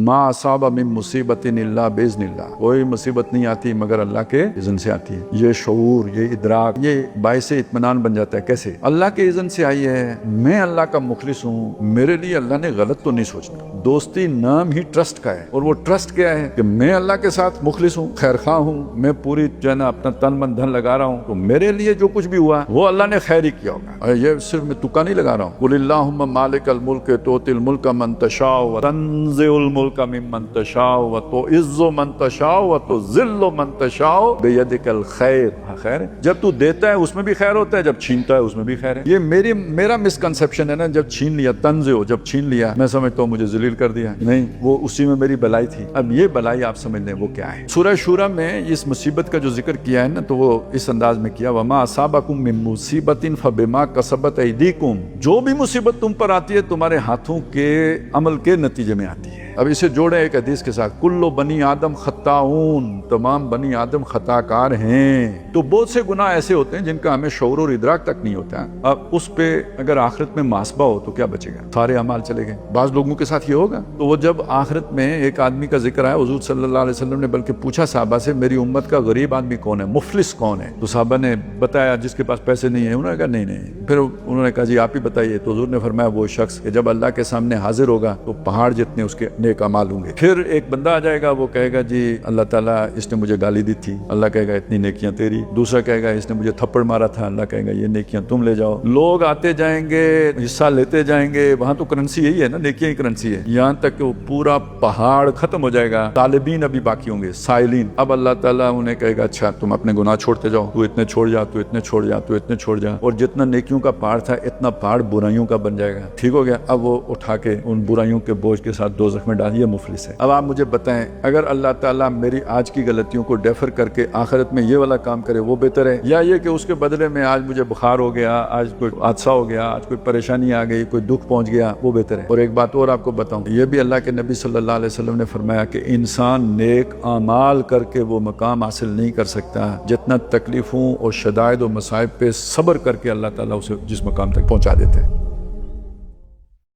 मा असाबा मिन मुसीबतिन इल्ला बिइज़्निल्लाह, कोई मुसीबत नहीं आती मगर अल्लाह के इज़्न से आती है। ये शऊर, ये इदराक, ये बाइसे इत्मीनान बन जाता है। कैसे? अल्लाह के इज़्न से आई है, मैं अल्लाह का मुखलिस हूँ, मेरे लिए अल्लाह ने गलत तो नहीं सोचना। दोस्ती नाम ही ट्रस्ट का है, और वो ट्रस्ट क्या है कि मैं अल्लाह के साथ मुखलिस हूँ, खैर खा हूँ, मैं पूरी जो है ना अपना तन मन धन लगा रहा हूँ, तो मेरे लिए जो कुछ भी हुआ वो अल्लाह ने खैर ही किया होगा। और ये सिर्फ मैं तुक्का नहीं लगा रहा हूँ। कुलिल्लाहुम्मा मालिकल मुल्क तुतिल मुल्का मन तशाउ व तंज़िउल मुल्का मिम्मन तशाउ व तुइज़्ज़ु मन तशाउ व तुज़िल्लु मन तशाउ बियदिकल खैर। खैर जब तू देता है उसमें भी खैर होता है, जब छीनता है उसमें भी खैर है। ये मेरा मिसकंसेप्शन है ना, जब छीन लिया, तंज़िउ जब छीन लिया, मैं समझता हूँ मुझे ज़लील कर दिया। नहीं, वो उसी में मेरी भलाई थी। अब ये भलाई आप समझ लें वो क्या है। सूरह शूरा में इस मुसीबत का जो जिक्र किया है ना, तो वो इस अंदाज में किया, वमा असाबकुम मिन मुसीबतिन फबिमा कसबत ऐदीकुम, जो भी मुसीबत तुम पर आती है तुम्हारे हाथों के अमल के नतीजे में आती है। अब इसे जोड़े एक हदीस के साथ, कुल्लो बनी आदम खत्ताऊन, तमाम बनी आदम खताकार हैं। तो बहुत से गुनाह ऐसे होते हैं जिनका हमें शऊर और इदराक तक नहीं होता। अब उस पे अगर आखिरत में मुहासबा हो तो क्या बचेगा? सारे अमाल चले गए। बाज लोगों के साथ ये होगा। तो वो जब आखिरत में एक आदमी का जिक्र आया, हुजूर सल्लल्लाहु अलैहि वसल्लम ने बल्कि पूछा साहबा से, मेरी उम्मत का गरीब आदमी कौन है, मुफलिस कौन है? तो साहबा ने बताया जिसके पास पैसे नहीं है। उन्होंने कहा नहीं। फिर उन्होंने कहा जी आप ही बताइए। तो हुजूर ने फरमाया वो शख्स कि जब अल्लाह के सामने हाजिर होगा तो पहाड़ जितने उसके नेक अमाल होंगे। फिर एक बंदा आ जाएगा, वो कहेगा जी अल्लाह ताला इसने मुझे गाली दी थी, अल्लाह कहेगा इतनी नेकियां तेरी। दूसरा कहेगा इसने मुझे थप्पड़ मारा था, अल्लाह कहेगा ये नेकियां तुम ले जाओ। लोग आते जाएंगे, हिस्सा लेते जाएंगे। वहां तो करेंसी यही है ना, नेकियां ही करेंसी है। यहाँ तक कि वो पूरा पहाड़ खत्म हो जाएगा, तालिबीन अभी बाकी होंगे, साइलिन। अब अल्लाह ताला उन्हें कहेगा अच्छा तुम अपने गुनाह छोड़ते जाओ, तू इतने छोड़ जा, तू इतने छोड़ जा, तू इतने छोड़ जा। और जितना नेकियों का पहाड़ था इतना पहाड़ बुराइयों का बन जाएगा। ठीक हो गया? अब वो उठा के उन बुराइयों के बोझ के साथ दोज़ख में डाल, ये मुफलिस है। अब आप मुझे बताएं, अगर अल्लाह ताला मेरी आज की गलतियों को डेफर करके आखिरत में ये वाला काम करे वो बेहतर है, या ये कि उसके बदले में आज मुझे बुखार हो गया, आज कोई हादसा हो गया, आज कोई परेशानी आ गई, कोई दुख पहुंच गया, वो बेहतर है। और एक बात और आपको बताऊं, ये भी अल्लाह के नबी सल्लल्लाहु अलैहि वसल्लम ने फरमाया कि इंसान नेक अमाल करके वो मकाम हासिल नहीं कर सकता जितना तकलीफों और शदाइद और मसाइब पे सब्र करके अल्लाह ताला उसे जिस मकाम तक पहुंचा देते हैं।